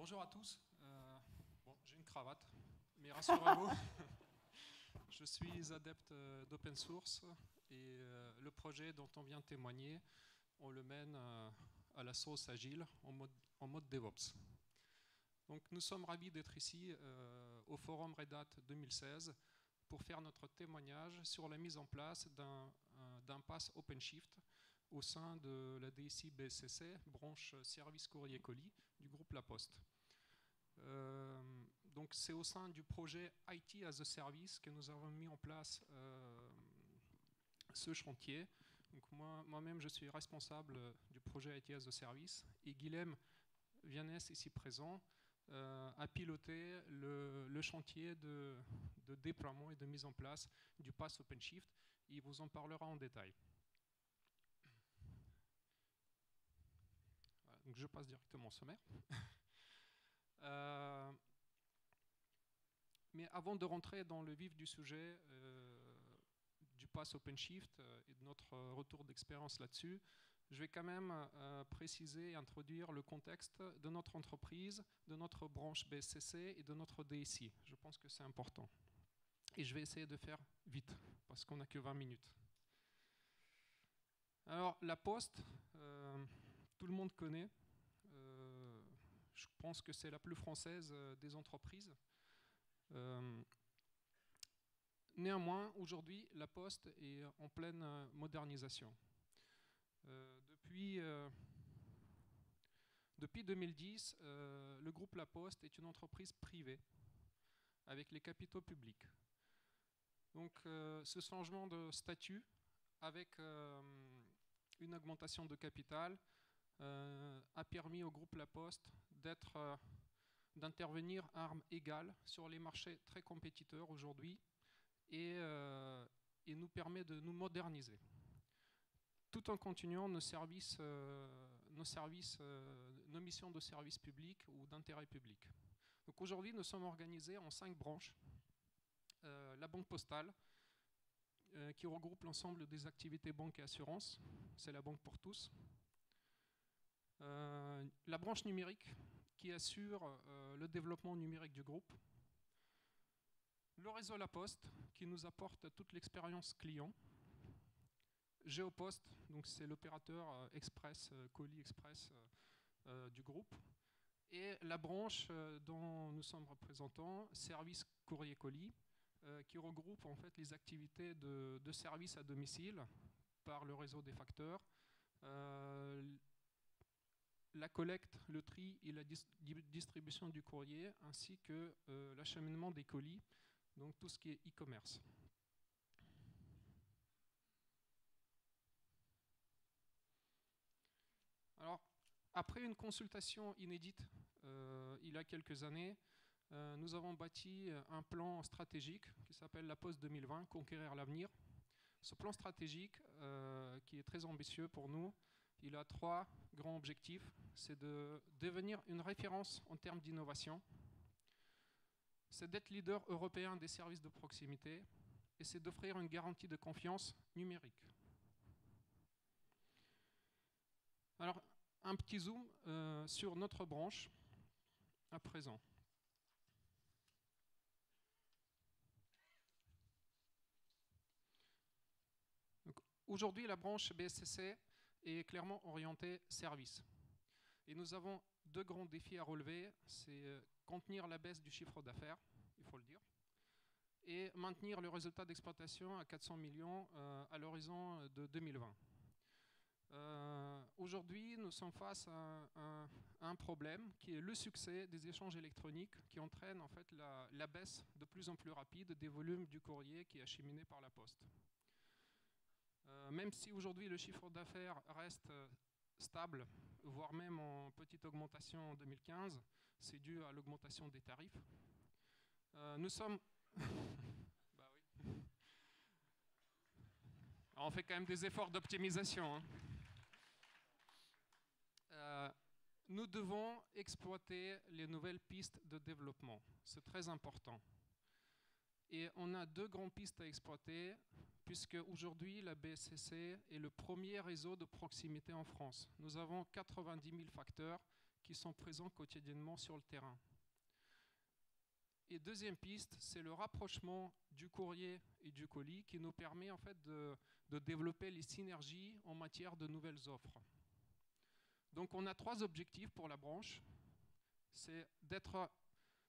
Bonjour à tous. Bon, j'ai une cravate, mais rassurez-vous, je suis adepte d'open source et le projet dont on vient témoigner, on le mène à la sauce agile en mode DevOps. Donc nous sommes ravis d'être ici au Forum Red Hat 2016 pour faire notre témoignage sur la mise en place d'un pass OpenShift au sein de la DSI BSCC, branche service courrier colis du groupe La Poste. Donc c'est au sein du projet IT as a Service que nous avons mis en place ce chantier. Donc moi-même, je suis responsable du projet IT as a Service et Guilhem Vianès, ici présent, a piloté le chantier de déploiement et de mise en place du pass OpenShift. Il vous en parlera en détail. Voilà, donc je passe directement au sommaire. Mais avant de rentrer dans le vif du sujet du pass OpenShift et de notre retour d'expérience là-dessus, je vais quand même préciser et introduire le contexte de notre entreprise, de notre branche BSCC et de notre DSI. Je pense que c'est important. Et je vais essayer de faire vite, parce qu'on n'a que 20 minutes. Alors, La Poste, tout le monde connaît. Je pense que c'est la plus française des entreprises. Néanmoins, aujourd'hui, La Poste est en pleine modernisation. Depuis 2010, le groupe La Poste est une entreprise privée avec les capitaux publics. Donc, ce changement de statut avec une augmentation de capital a permis au groupe La Poste d'intervenir à armes égales sur les marchés très compétiteurs aujourd'hui et nous permet de nous moderniser tout en continuant nos missions de service public ou d'intérêt public. Donc aujourd'hui, nous sommes organisés en 5 branches. La banque postale, qui regroupe l'ensemble des activités banque et assurance, c'est la banque pour tous. La branche numérique, qui assure le développement numérique du groupe. Le réseau La Poste, qui nous apporte toute l'expérience client. Géopost, donc c'est l'opérateur express, colis express du groupe. Et la branche dont nous sommes représentants, service courrier colis, qui regroupe en fait les activités de service à domicile par le réseau des facteurs, la collecte, le tri et la distribution du courrier, ainsi que l'acheminement des colis, donc tout ce qui est e-commerce. Alors, après une consultation inédite il y a quelques années, nous avons bâti un plan stratégique qui s'appelle La Poste 2020, Conquérir l'avenir. Ce plan stratégique, qui est très ambitieux pour nous, il a 3 grands objectifs. C'est de devenir une référence en termes d'innovation, c'est d'être leader européen des services de proximité et c'est d'offrir une garantie de confiance numérique. Alors, un petit zoom sur notre branche à présent. Aujourd'hui, la branche BSCC est clairement orientée service. Et nous avons 2 grands défis à relever, c'est contenir la baisse du chiffre d'affaires, il faut le dire, et maintenir le résultat d'exploitation à 400 millions à l'horizon de 2020. Aujourd'hui, nous sommes face à un problème qui est le succès des échanges électroniques qui entraîne en fait la baisse de plus en plus rapide des volumes du courrier qui est acheminé par la poste. Même si aujourd'hui le chiffre d'affaires reste stable, voire même en petite augmentation en 2015, c'est dû à l'augmentation des tarifs. Nous sommes... bah oui. Alors on fait quand même des efforts d'optimisation. Hein. Nous devons exploiter les nouvelles pistes de développement. C'est très important. Et on a 2 grandes pistes à exploiter, puisque aujourd'hui la BSCC est le premier réseau de proximité en France. Nous avons 90 000 facteurs qui sont présents quotidiennement sur le terrain. Et deuxième piste, c'est le rapprochement du courrier et du colis qui nous permet en fait de développer les synergies en matière de nouvelles offres. Donc on a 3 objectifs pour la branche. C'est d'être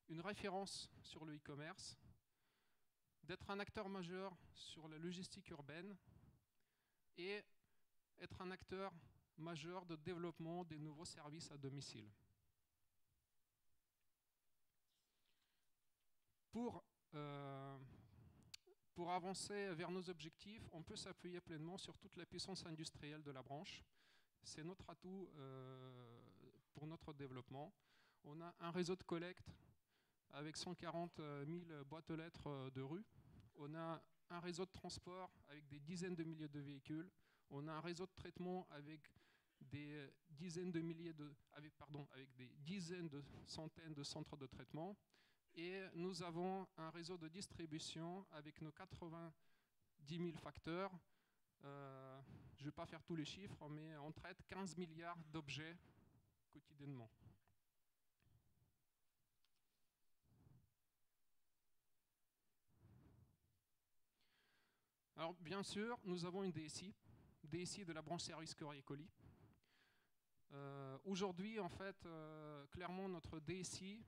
une référence sur le e-commerce, d'être un acteur majeur sur la logistique urbaine et être un acteur majeur de développement des nouveaux services à domicile. Pour avancer vers nos objectifs, on peut s'appuyer pleinement sur toute la puissance industrielle de la branche. C'est notre atout pour notre développement. On a un réseau de collecte avec 140 000 boîtes aux lettres de rue. On a un réseau de transport avec des dizaines de milliers de véhicules. On a un réseau de traitement avec des dizaines de milliers avec des dizaines de centaines de centres de traitement. Et nous avons un réseau de distribution avec nos 90 000 facteurs. Je ne vais pas faire tous les chiffres, mais on traite 15 milliards d'objets quotidiennement. Alors, bien sûr, nous avons une DSI de la branche service courrier colis. Aujourd'hui, en fait, clairement, notre DSI,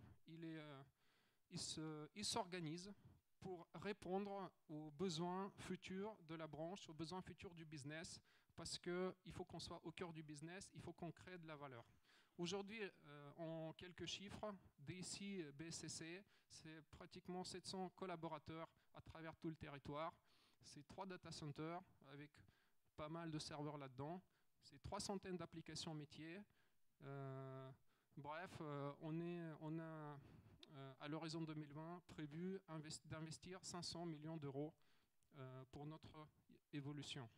il s'organise pour répondre aux besoins futurs de la branche, aux besoins futurs du business, parce qu'il faut qu'on soit au cœur du business, il faut qu'on crée de la valeur. Aujourd'hui, en quelques chiffres, DSI BSCC, c'est pratiquement 700 collaborateurs à travers tout le territoire. C'est 3 data centers avec pas mal de serveurs là-dedans. C'est 300 d'applications métiers. Bref, on a à l'horizon 2020 prévu d'investir 500 millions d'euros pour notre évolution.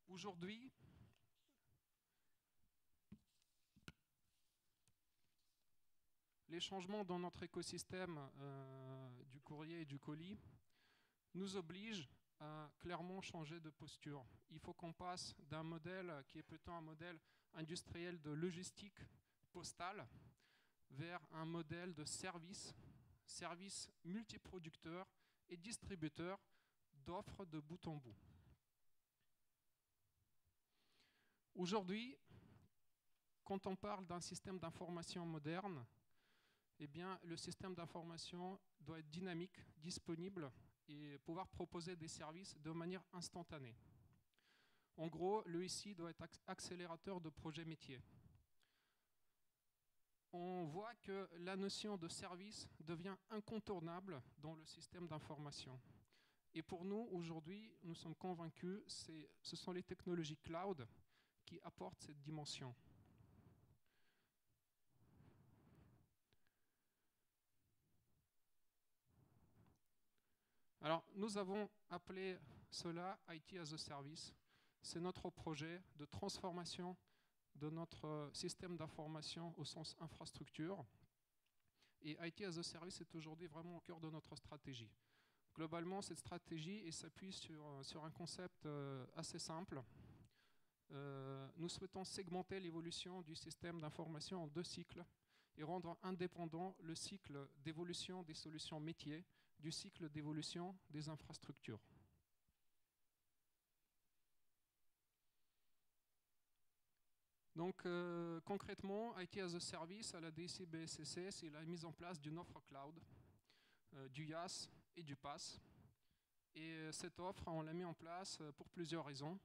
Aujourd'hui, les changements dans notre écosystème du courrier et du colis nous obligent à clairement changer de posture. Il faut qu'on passe d'un modèle qui est plutôt un modèle industriel de logistique postale vers un modèle de service multiproducteur et distributeur d'offres de bout en bout. Aujourd'hui, quand on parle d'un système d'information moderne, eh bien, le système d'information doit être dynamique, disponible et pouvoir proposer des services de manière instantanée. En gros, le SI doit être accélérateur de projets métiers. On voit que la notion de service devient incontournable dans le système d'information. Et pour nous, aujourd'hui, nous sommes convaincus, ce sont les technologies cloud qui apportent cette dimension. Alors, nous avons appelé cela IT as a Service. C'est notre projet de transformation de notre système d'information au sens infrastructure. Et IT as a Service est aujourd'hui vraiment au cœur de notre stratégie. Globalement, cette stratégie s'appuie sur un concept assez simple. Nous souhaitons segmenter l'évolution du système d'information en 2 cycles et rendre indépendant le cycle d'évolution des solutions métiers du cycle d'évolution des infrastructures. Donc concrètement, IT as a Service à la DSI BSCC, c'est la mise en place d'une offre cloud, du IaaS et du PaaS. Et cette offre, on l'a mis en place pour plusieurs raisons.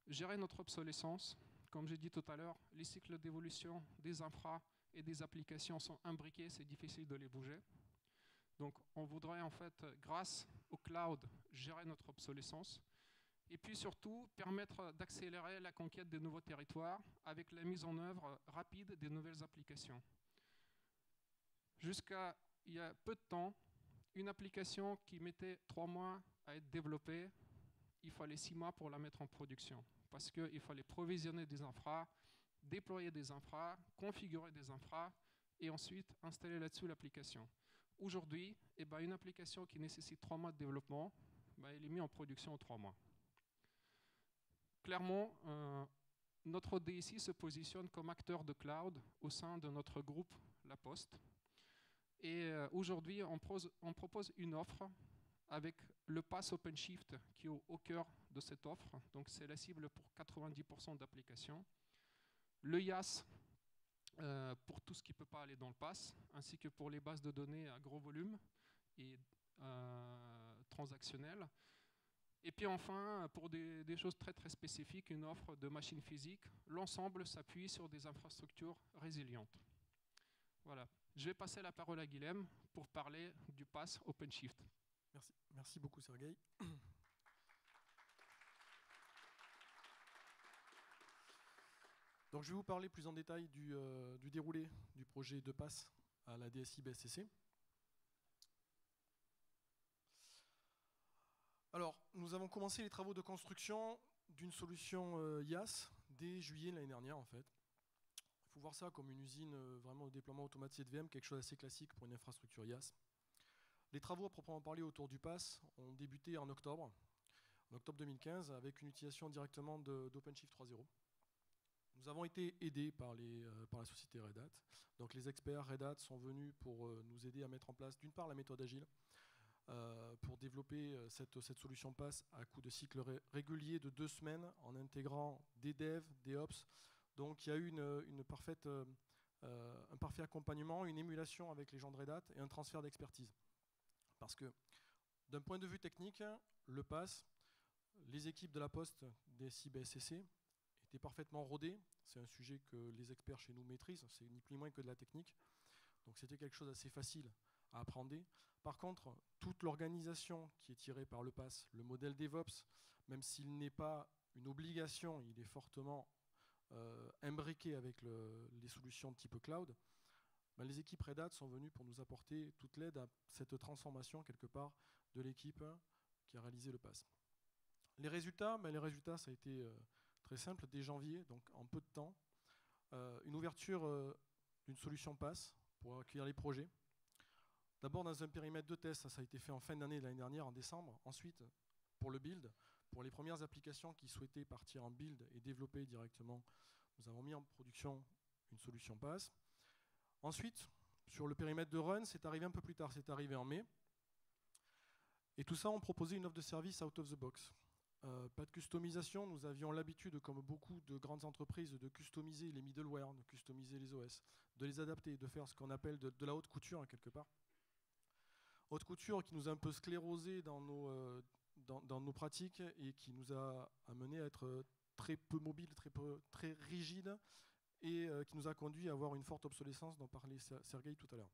Gérer notre obsolescence. Comme j'ai dit tout à l'heure, les cycles d'évolution des infras et des applications sont imbriqués, c'est difficile de les bouger. Donc on voudrait en fait, grâce au cloud, gérer notre obsolescence. Et puis surtout, permettre d'accélérer la conquête des nouveaux territoires avec la mise en œuvre rapide des nouvelles applications. Jusqu'à il y a peu de temps, une application qui mettait 3 mois à être développée, il fallait 6 mois pour la mettre en production. Parce qu'il fallait provisionner des infras, déployer des infras, configurer des infras et ensuite installer là-dessus l'application. Aujourd'hui, une application qui nécessite 3 mois de développement, elle est mise en production en 3 mois. clairement, notre DSI se positionne comme acteur de cloud au sein de notre groupe La Poste. Et aujourd'hui, on propose une offre avec le Pass OpenShift qui est au cœur de cette offre. Donc c'est la cible pour 90% d'applications. Le IaaS pour tout ce qui ne peut pas aller dans le Pass, ainsi que pour les bases de données à gros volume et transactionnelles. Et puis enfin, pour des choses très très spécifiques, une offre de machines physiques. L'ensemble s'appuie sur des infrastructures résilientes. Voilà. Je vais passer la parole à Guilhem pour parler du Pass OpenShift. Merci beaucoup Sergueï. Donc je vais vous parler plus en détail du déroulé du projet de Pass à la DSI BSCC. Alors, nous avons commencé les travaux de construction d'une solution IaaS dès juillet l'année dernière en fait. Il faut voir ça comme une usine vraiment de déploiement automatisé de VM, quelque chose d'assez classique pour une infrastructure IaaS. Les travaux à proprement parler autour du Pass ont débuté en octobre 2015, avec une utilisation directement d'OpenShift 3.0. Nous avons été aidés par la société Red Hat. Donc les experts Red Hat sont venus pour nous aider à mettre en place d'une part la méthode agile, pour développer cette solution Pass à coup de cycle régulier de 2 semaines en intégrant des devs, des ops. Donc il y a eu un parfait accompagnement, une émulation avec les gens de Red Hat et un transfert d'expertise. Parce que d'un point de vue technique, le Pass, les équipes de la Poste DSI BSCC étaient parfaitement rodées. C'est un sujet que les experts chez nous maîtrisent, c'est ni plus ni moins que de la technique. Donc c'était quelque chose d'assez facile à appréhender. Par contre, toute l'organisation qui est tirée par le Pass, le modèle DevOps, même s'il n'est pas une obligation, il est fortement imbriqué avec les solutions de type cloud, ben les équipes Red Hat sont venues pour nous apporter toute l'aide à cette transformation quelque part de l'équipe qui a réalisé le Pass. Les résultats, ça a été très simple. Dès janvier, donc en peu de temps, une ouverture d'une solution Pass pour accueillir les projets. D'abord dans un périmètre de test, ça a été fait en fin d'année l'année dernière, en décembre. Ensuite, pour le build, pour les premières applications qui souhaitaient partir en build et développer directement, nous avons mis en production une solution Pass. Ensuite, sur le périmètre de run, c'est arrivé un peu plus tard, c'est arrivé en mai. Et tout ça, on proposait une offre de service out of the box. Pas de customisation, nous avions l'habitude, comme beaucoup de grandes entreprises, de customiser les middleware, de customiser les OS, de les adapter, de faire ce qu'on appelle de la haute couture, quelque part. Haute couture qui nous a un peu sclérosé dans nos pratiques et qui nous a amené à être très peu mobile, très rigide, et qui nous a conduit à avoir une forte obsolescence dont parlait Sergueï tout à l'heure.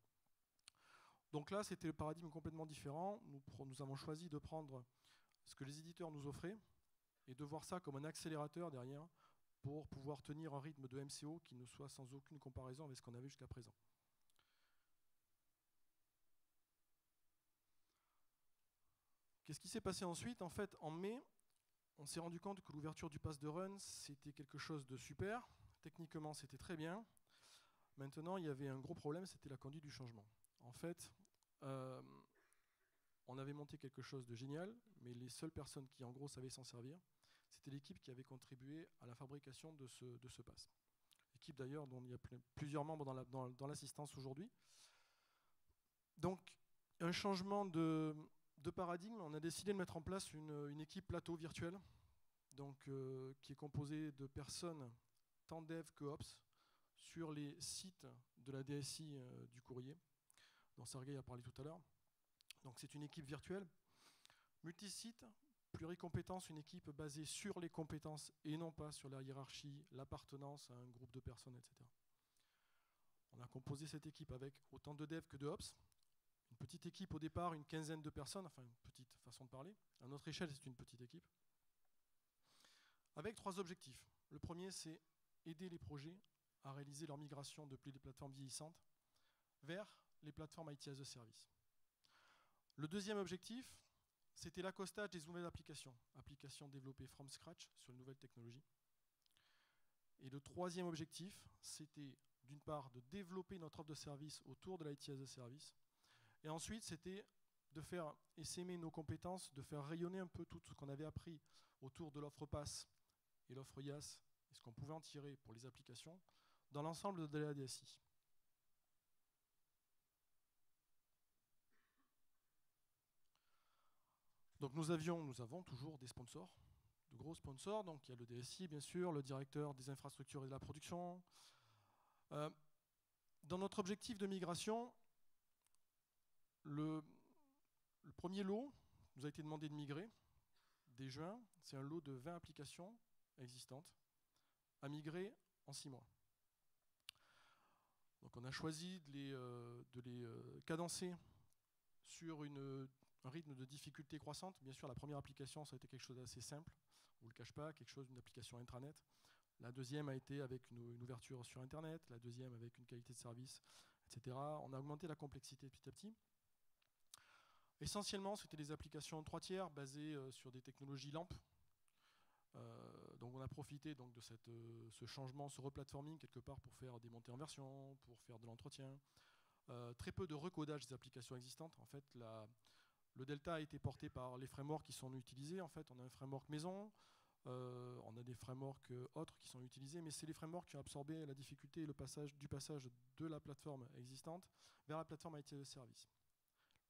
Donc là, c'était le paradigme complètement différent. Nous avons choisi de prendre ce que les éditeurs nous offraient et de voir ça comme un accélérateur derrière pour pouvoir tenir un rythme de MCO qui ne soit sans aucune comparaison avec ce qu'on avait jusqu'à présent. Qu'est-ce qui s'est passé ensuite? En fait, en mai, on s'est rendu compte que l'ouverture du pass de run, c'était quelque chose de super. Techniquement, c'était très bien. Maintenant, il y avait un gros problème, c'était la conduite du changement. En fait, on avait monté quelque chose de génial, mais les seules personnes qui, en gros, savaient s'en servir, c'était l'équipe qui avait contribué à la fabrication de ce pass. Équipe d'ailleurs dont il y a plusieurs membres dans l'assistance aujourd'hui. Donc, un changement de paradigme, on a décidé de mettre en place une équipe plateau virtuelle, donc, qui est composée de personnes, tant dev que ops, sur les sites de la DSI du courrier, dont Sergueï a parlé tout à l'heure. Donc c'est une équipe virtuelle, multisite, pluricompétence, une équipe basée sur les compétences et non pas sur la hiérarchie, l'appartenance à un groupe de personnes, etc. On a composé cette équipe avec autant de devs que de ops. Une petite équipe au départ, une quinzaine de personnes, enfin une petite façon de parler. À notre échelle, c'est une petite équipe. Avec 3 objectifs. Le premier, c'est aider les projets à réaliser leur migration depuis les plateformes vieillissantes vers les plateformes IT as a service. Le deuxième objectif, c'était l'accostage des nouvelles applications développées from scratch sur une nouvelle technologie. Et le troisième objectif, c'était d'une part de développer notre offre de service autour de l'IT as a service. Et ensuite, c'était de faire essaimer nos compétences, de faire rayonner un peu tout ce qu'on avait appris autour de l'offre Pass et l'offre IaaS et ce qu'on pouvait en tirer pour les applications dans l'ensemble de la DSI. Donc nous avons toujours des sponsors, de gros sponsors. Donc il y a le DSI bien sûr, le directeur des infrastructures et de la production. Dans notre objectif de migration, le premier lot nous a été demandé de migrer dès juin. C'est un lot de 20 applications existantes à migrer en 6 mois. Donc on a choisi de les cadencer sur un rythme de difficulté croissante. Bien sûr, la première application, ça a été quelque chose d'assez simple, on ne le cache pas, une application intranet. La deuxième a été avec une ouverture sur Internet, la deuxième avec une qualité de service, etc. On a augmenté la complexité petit à petit. Essentiellement, c'était des applications 3 tiers basées sur des technologies LAMP. Donc on a profité donc, de ce changement, ce replatforming quelque part pour faire des montées en version, pour faire de l'entretien. Très peu de recodage des applications existantes. En fait, le Delta a été porté par les frameworks qui sont utilisés. En fait, on a un framework maison, on a des frameworks autres qui sont utilisés, mais c'est les frameworks qui ont absorbé la difficulté et le passage de la plateforme existante vers la plateforme IT as a Service.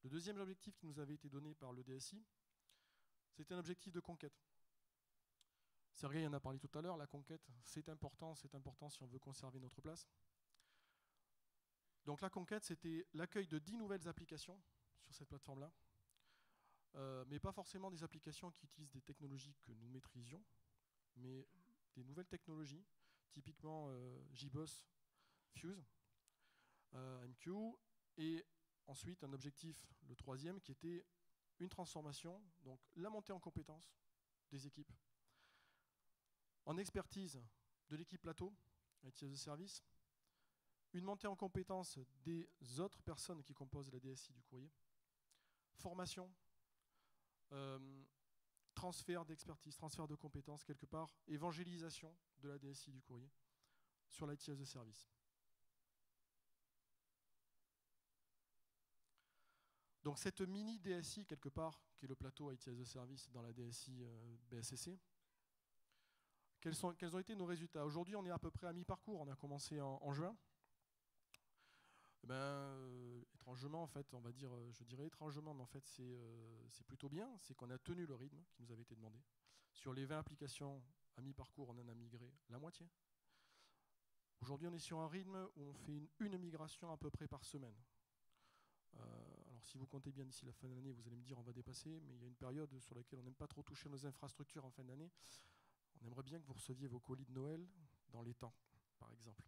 Le deuxième objectif qui nous avait été donné par le DSI, c'était un objectif de conquête. Sergei en a parlé tout à l'heure, la conquête, c'est important si on veut conserver notre place. Donc la conquête, c'était l'accueil de 10 nouvelles applications sur cette plateforme-là, mais pas forcément des applications qui utilisent des technologies que nous maîtrisions, mais des nouvelles technologies, typiquement JBoss, Fuse, MQ, et ensuite un objectif, le troisième, qui était une transformation, donc la montée en compétences des équipes, en expertise de l'équipe plateau, IT as a Service, une montée en compétences des autres personnes qui composent la DSI du courrier, formation, transfert d'expertise, transfert de compétences quelque part, évangélisation de la DSI du courrier sur l'IT as a Service. Donc cette mini DSI quelque part, qui est le plateau IT as a Service dans la DSI BSCC, quels ont été nos résultats? Aujourd'hui, on est à peu près à mi-parcours. On a commencé en juin. Étrangement, en fait, on va dire, je dirais étrangement, mais en fait, c'est plutôt bien. C'est qu'on a tenu le rythme qui nous avait été demandé. Sur les 20 applications à mi-parcours, on en a migré la moitié. Aujourd'hui, on est sur un rythme où on fait une migration à peu près par semaine. Alors, si vous comptez bien d'ici la fin de l'année, vous allez me dire on va dépasser, mais il y a une période sur laquelle on n'aime pas trop toucher nos infrastructures en fin d'année. On aimerait bien que vous receviez vos colis de Noël dans les temps, par exemple.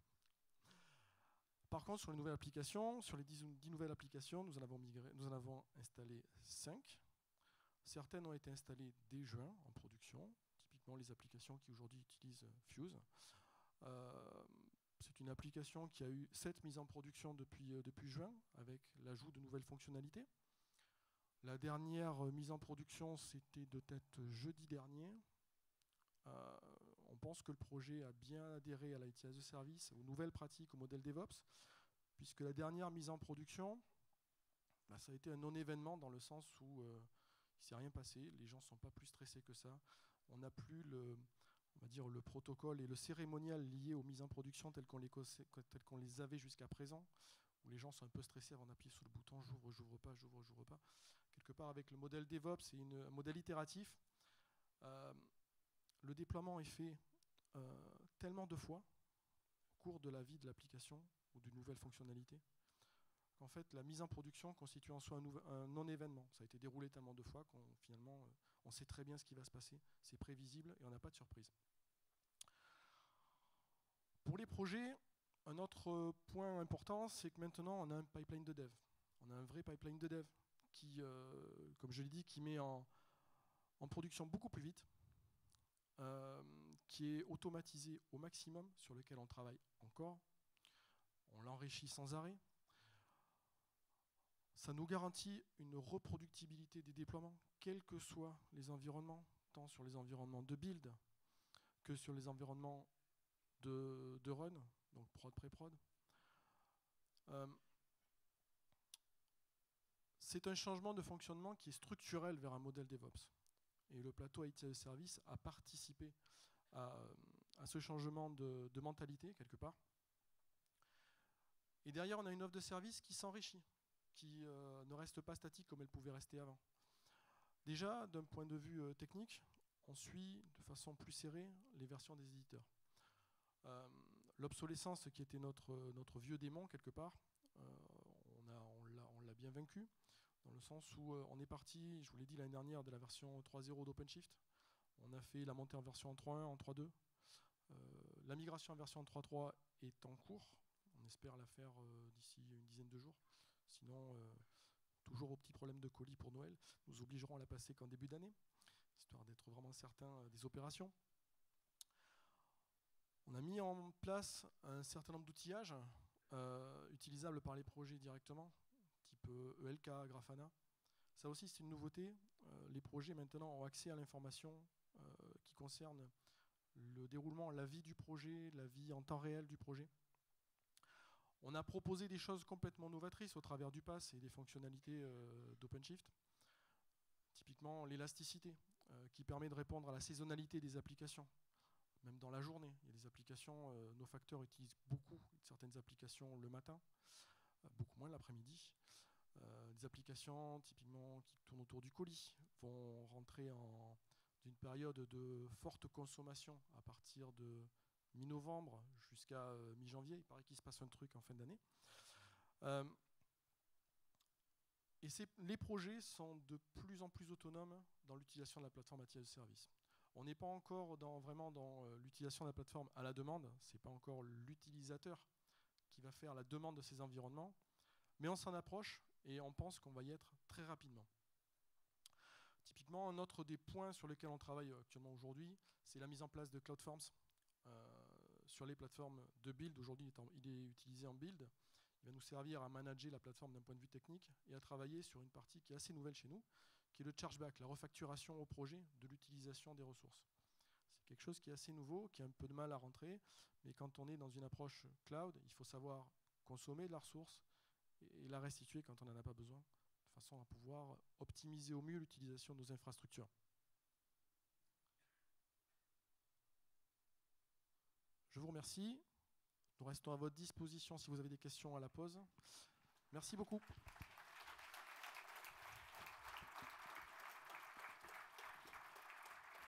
Par contre, sur les nouvelles applications, sur les 10 nouvelles applications, nous en avons installé 5. Certaines ont été installées dès juin en production, typiquement les applications qui aujourd'hui utilisent Fuse. C'est une application qui a eu 7 mises en production depuis juin, avec l'ajout de nouvelles fonctionnalités. La dernière mise en production, c'était de tête jeudi dernier. On pense que le projet a bien adhéré à l'IT as a Service, aux nouvelles pratiques, au modèle DevOps, puisque la dernière mise en production, ça a été un non-événement dans le sens où il ne s'est rien passé, les gens ne sont pas plus stressés que ça. On n'a plus le protocole et le cérémonial lié aux mises en production telles qu'on les avait jusqu'à présent, où les gens sont un peu stressés avant d'appuyer sur le bouton j'ouvre, j'ouvre pas, j'ouvre, j'ouvre pas. Quelque part avec le modèle DevOps et un modèle itératif, le déploiement est fait tellement de fois au cours de la vie de l'application ou d'une nouvelle fonctionnalité qu'en fait la mise en production constitue en soi un non-événement. Ça a été déroulé tellement de fois qu'on finalement on sait très bien ce qui va se passer, c'est prévisible et on n'a pas de surprise. Pour les projets, un autre point important, c'est que maintenant on a un pipeline de dev. On a un vrai pipeline de dev qui, comme je l'ai dit, qui met en production beaucoup plus vite, qui est automatisé au maximum, sur lequel on travaille encore. On l'enrichit sans arrêt. Ça nous garantit une reproductibilité des déploiements, quels que soient les environnements, tant sur les environnements de build que sur les environnements de run, donc prod, pré-prod. C'est un changement de fonctionnement qui est structurel vers un modèle DevOps. Et le plateau IT as a Service a participé à ce changement de mentalité, quelque part. Et derrière, on a une offre de service qui s'enrichit, qui ne reste pas statique comme elle pouvait rester avant. Déjà, d'un point de vue technique, on suit de façon plus serrée les versions des éditeurs. L'obsolescence, qui était notre vieux démon, quelque part, on l'a bien vaincu, dans le sens où on est parti, je vous l'ai dit l'année dernière, de la version 3.0 d'OpenShift. On a fait la montée en version 3.1, en 3.2. La migration en version 3.3 est en cours. On espère la faire d'ici une dizaine de jours. Sinon, toujours aux petits problèmes de colis pour Noël, nous obligerons à la passer qu'en début d'année, histoire d'être vraiment certain des opérations. On a mis en place un certain nombre d'outillages utilisables par les projets directement, type ELK, Grafana. Ça aussi, c'est une nouveauté. Les projets maintenant ont accès à l'information qui concerne le déroulement, la vie du projet, la vie en temps réel du projet. On a proposé des choses complètement novatrices au travers du pass et des fonctionnalités d'OpenShift. Typiquement l'élasticité, qui permet de répondre à la saisonnalité des applications, même dans la journée. Il y a des applications, nos facteurs utilisent beaucoup certaines applications le matin, beaucoup moins l'après-midi. Des applications typiquement qui tournent autour du colis vont rentrer dans une période de forte consommation à partir de mi-novembre jusqu'à mi-janvier. Il paraît qu'il se passe un truc en fin d'année. Et les projets sont de plus en plus autonomes dans l'utilisation de la plateforme ATS de service. On n'est pas encore vraiment dans l'utilisation de la plateforme à la demande. Ce n'est pas encore l'utilisateur qui va faire la demande de ces environnements. Mais on s'en approche et on pense qu'on va y être très rapidement. Typiquement, un autre des points sur lesquels on travaille actuellement aujourd'hui, c'est la mise en place de CloudForms sur les plateformes de build. Aujourd'hui, il est utilisé en build. Il va nous servir à manager la plateforme d'un point de vue technique et à travailler sur une partie qui est assez nouvelle chez nous, qui est le chargeback, la refacturation au projet de l'utilisation des ressources. C'est quelque chose qui est assez nouveau, qui a un peu de mal à rentrer, mais quand on est dans une approche cloud, il faut savoir consommer de la ressource et la restituer quand on n'en a pas besoin, de façon à pouvoir optimiser au mieux l'utilisation de nos infrastructures. Je vous remercie. Nous restons à votre disposition si vous avez des questions à la pause. Merci beaucoup.